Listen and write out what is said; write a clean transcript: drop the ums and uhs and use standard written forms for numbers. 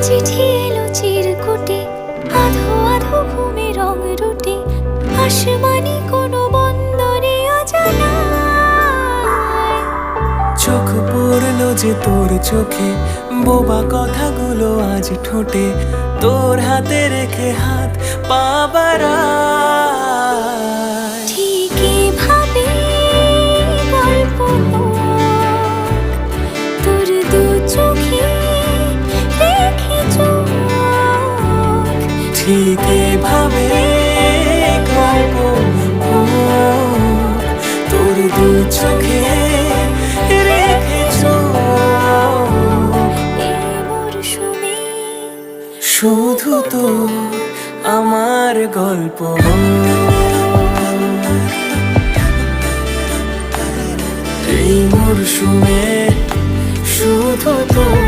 চিঠি এলো চিরকুটে, আধো আধো ঘুমে রং রুটে, আসমানি কোনো বন্দরে অজানায়। চোখ পড়লো যে তোর চোখে, বোবা কথাগুলো আজ ঠোঁটে, তোর হাতে রেখে হাত পা বাড়ায়। ঠিক এভাবে গল্প হোক, তোর দু চোখে রেখে চোখ। ঠিক এভাবে গল্প হোক, তোর দু চোখে রেখে চোখ। এই মরশুমে শুধু তোর আমার গল্প হোক। এই মরশুমে শুধু তোর